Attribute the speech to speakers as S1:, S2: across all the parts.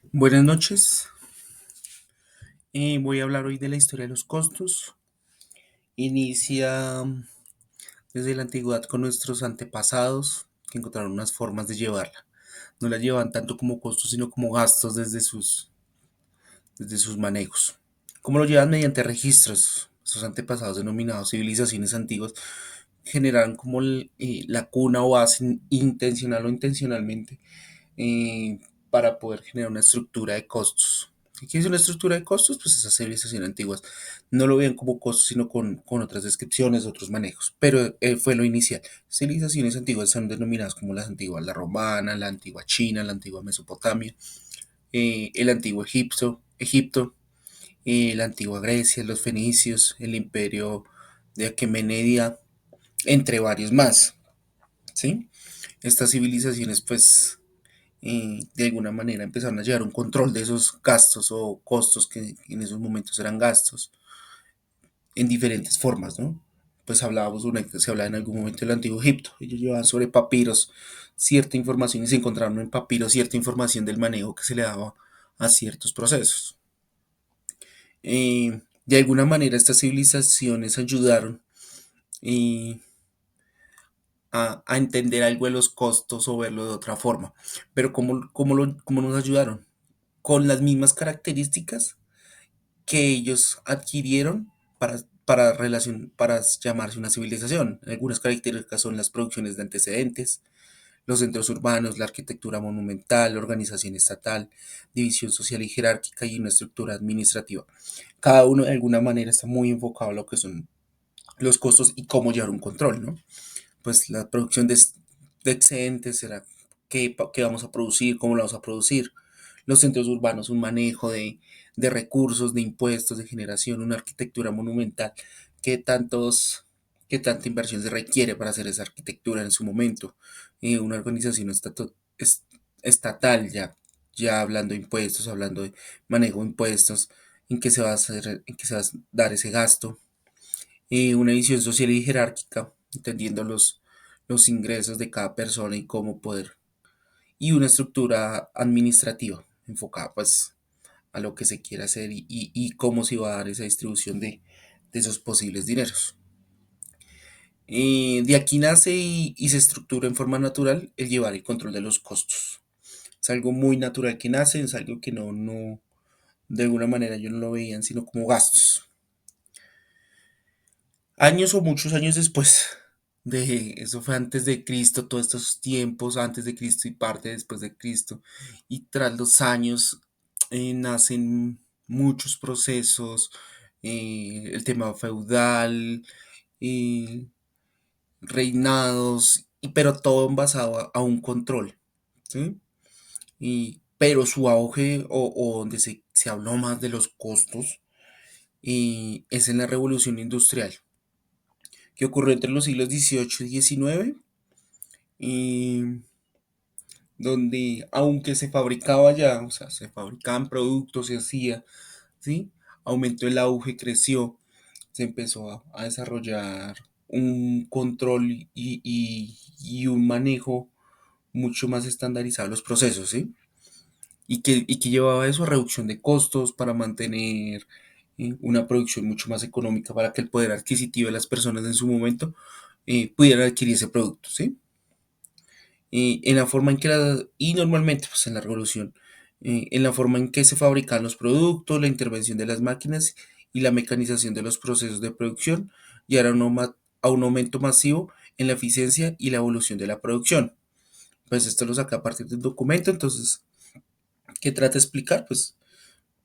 S1: Buenas noches. Voy a hablar hoy de la historia de los costos. Inicia desde la antigüedad con nuestros antepasados que encontraron unas formas de llevarla. No la llevan tanto como costos, sino como gastos desde sus manejos. ¿Cómo lo llevan? Mediante registros. Sus antepasados denominados civilizaciones antiguas generaron como la cuna o base intencional o intencionalmente eh, para poder generar una estructura de costos. ¿Qué es una estructura de costos? Pues esas civilizaciones antiguas no lo veían como costos, sino con otras descripciones, otros manejos, pero fue lo inicial. Civilizaciones antiguas son denominadas como las antiguas, la romana, la antigua China, la antigua Mesopotamia, el antiguo Egipto, la antigua Grecia, los fenicios, el imperio de Aquemenida, entre varios más, ¿sí? Estas civilizaciones, pues, de alguna manera empezaron a llevar un control de esos gastos o costos que en esos momentos eran gastos en diferentes formas, ¿no? Pues hablábamos, se hablaba en algún momento del antiguo Egipto, ellos llevaban sobre papiros cierta información y se encontraron en papiros cierta información del manejo que se le daba a ciertos procesos. De alguna manera estas civilizaciones ayudaron eh, a entender algo de los costos o verlo de otra forma. Pero ¿cómo nos ayudaron? Con las mismas características que ellos adquirieron para llamarse una civilización. Algunas características son las producciones de antecedentes, los centros urbanos, la arquitectura monumental, la organización estatal, división social y jerárquica y una estructura administrativa. Cada uno de alguna manera está muy enfocado a lo que son los costos y cómo llevar un control, ¿no? Pues la producción de excedentes será qué vamos a producir, cómo lo vamos a producir. Los centros urbanos, un manejo de recursos, de impuestos, de generación, una arquitectura monumental, qué tantos, qué tanta inversión se requiere para hacer esa arquitectura en su momento. Una organización estatal, ya hablando de impuestos, hablando de manejo de impuestos, en qué se va a hacer, en qué se va a dar ese gasto. Una visión social y jerárquica, entendiendo los ingresos de cada persona y cómo poder, y una estructura administrativa enfocada pues a lo que se quiere hacer y cómo se va a dar esa distribución de esos posibles dineros. De aquí nace y se estructura en forma natural el llevar el control de los costos. Es algo muy natural que nace, es algo que de alguna manera yo no lo veían sino como gastos. Años o muchos años después eso fue antes de Cristo, todos estos tiempos antes de Cristo y parte después de Cristo, y tras los años nacen muchos procesos, el tema feudal, eh, reinados, pero todo basado a un control, ¿sí? Pero su auge o donde se habló más de los costos es en la revolución industrial que ocurrió entre los siglos XVIII y XIX, y donde aunque se fabricaba ya, o sea, se fabricaban productos, se hacía, ¿sí? Aumentó el auge, creció, se empezó a desarrollar un control y un manejo mucho más estandarizado de los procesos, ¿sí? Y que llevaba eso a reducción de costos para mantener una producción mucho más económica para que el poder adquisitivo de las personas en su momento pudieran adquirir ese producto, ¿sí? En la forma en que y normalmente pues en la revolución, en la forma en que se fabrican los productos, la intervención de las máquinas y la mecanización de los procesos de producción llegaron a un aumento masivo en la eficiencia y la evolución de la producción. Pues esto lo saca a partir de un documento, entonces, ¿qué trata de explicar? Pues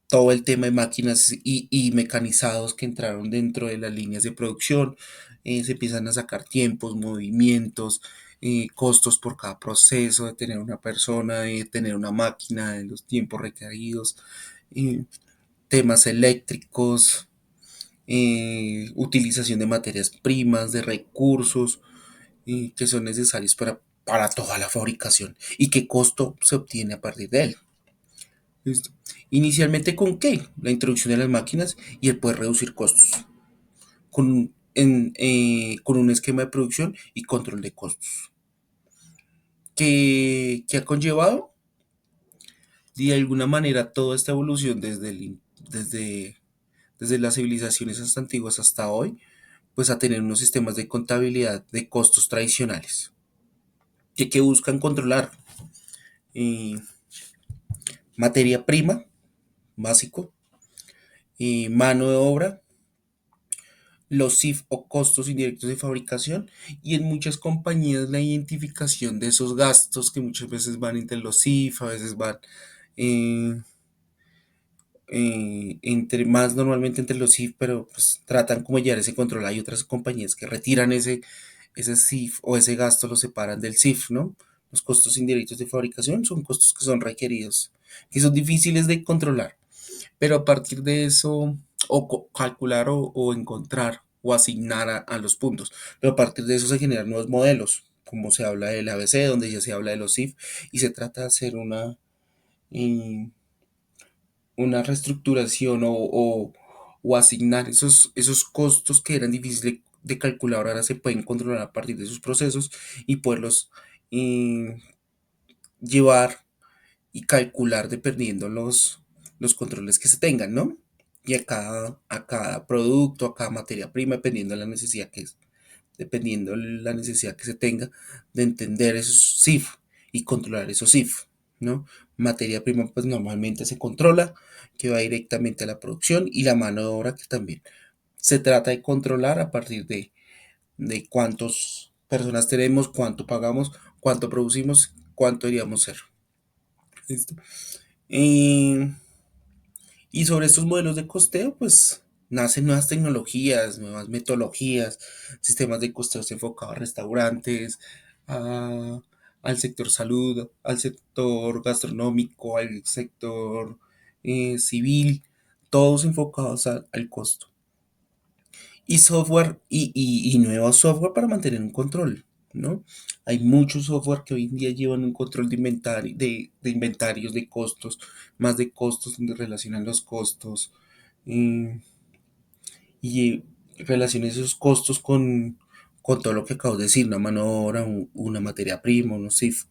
S1: todo el tema de máquinas y mecanizados que entraron dentro de las líneas de producción, se empiezan a sacar tiempos, movimientos, costos por cada proceso de tener una persona, de tener una máquina, de los tiempos requeridos, eh, temas eléctricos, utilización de materias primas, de recursos que son necesarios para toda la fabricación y qué costo se obtiene a partir de él. ¿Listo? Inicialmente con qué? La introducción de las máquinas y el poder reducir costos. Con un esquema de producción y control de costos. ¿Qué ha conllevado? Y de alguna manera toda esta evolución desde, desde las civilizaciones hasta antiguas hasta hoy, pues a tener unos sistemas de contabilidad de costos tradicionales, que buscan controlar eh, materia prima, básico, mano de obra, los CIF o costos indirectos de fabricación, y en muchas compañías la identificación de esos gastos que muchas veces van entre los CIF, a veces van eh, entre más normalmente entre los CIF, pero pues tratan como de llevar ese control. Hay otras compañías que retiran ese CIF o ese gasto, lo separan del CIF, ¿no? Los costos indirectos de fabricación son costos que son requeridos, que son difíciles de controlar, pero a partir de eso, calcular o encontrar o asignar a los puntos, pero a partir de eso se generan nuevos modelos, como se habla del ABC, donde ya se habla de los CIF, y se trata de hacer eh, una reestructuración o asignar esos costos que eran difíciles de calcular, ahora se pueden controlar a partir de sus procesos y poderlos eh, llevar y calcular dependiendo los controles que se tengan, ¿no? Y a cada producto, a cada materia prima, dependiendo de la necesidad dependiendo de la necesidad que se tenga de entender esos CIF y controlar esos CIF, ¿no? Materia prima, pues normalmente se controla, que va directamente a la producción, y la mano de obra que también se trata de controlar a partir de cuántas personas tenemos, cuánto pagamos, cuánto producimos, cuánto deberíamos ser. ¿Listo? Eh, y sobre estos modelos de costeo, pues nacen nuevas tecnologías, nuevas metodologías, sistemas de costeos enfocados a restaurantes, a- al sector salud, al sector gastronómico, al sector civil, todos enfocados al costo. Y software y nuevo software para mantener un control, ¿no? Hay muchos software que hoy en día llevan un control de inventario, de inventarios, de costos, más de costos, donde relacionan los costos eh, y relacionan esos costos con todo lo que acabo de decir, una mano de obra, una materia prima, unos CIF,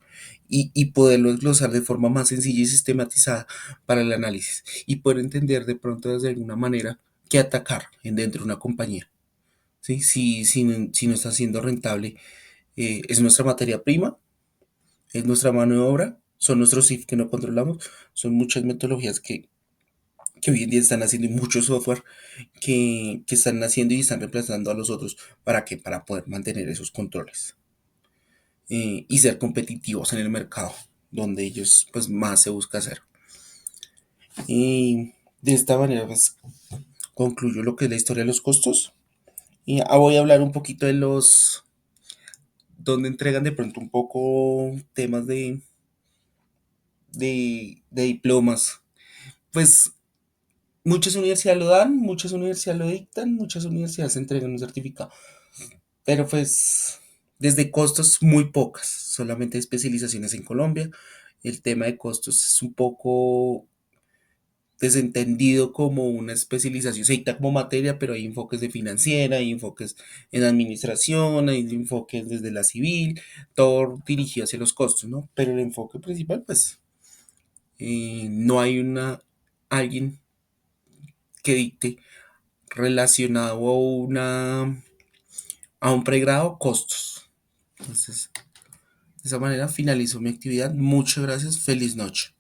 S1: y poderlo desglosar de forma más sencilla y sistematizada para el análisis y poder entender de pronto desde alguna manera qué atacar dentro de una compañía. ¿Sí? Si no está siendo rentable, es nuestra materia prima, es nuestra mano de obra, son nuestros CIF que no controlamos, son muchas metodologías que hoy en día están haciendo y mucho software que están haciendo y están reemplazando a los otros. ¿Para qué? Para poder mantener esos controles y ser competitivos en el mercado, donde ellos pues más se busca hacer. Y de esta manera pues concluyo lo que es la historia de los costos. Y voy a hablar un poquito de donde entregan de pronto un poco temas de diplomas. Pues muchas universidades lo dan, muchas universidades lo dictan, muchas universidades entregan un certificado, pero pues desde costos muy pocas, solamente especializaciones en Colombia. El tema de costos es un poco desentendido como una especialización, se dicta como materia, pero hay enfoques de financiera, hay enfoques en administración, hay enfoques desde la civil, todo dirigido hacia los costos, ¿no? Pero el enfoque principal, pues, no hay alguien que dicte relacionado a un pregrado costos. Entonces, de esa manera finalizo mi actividad. Muchas gracias. Feliz noche.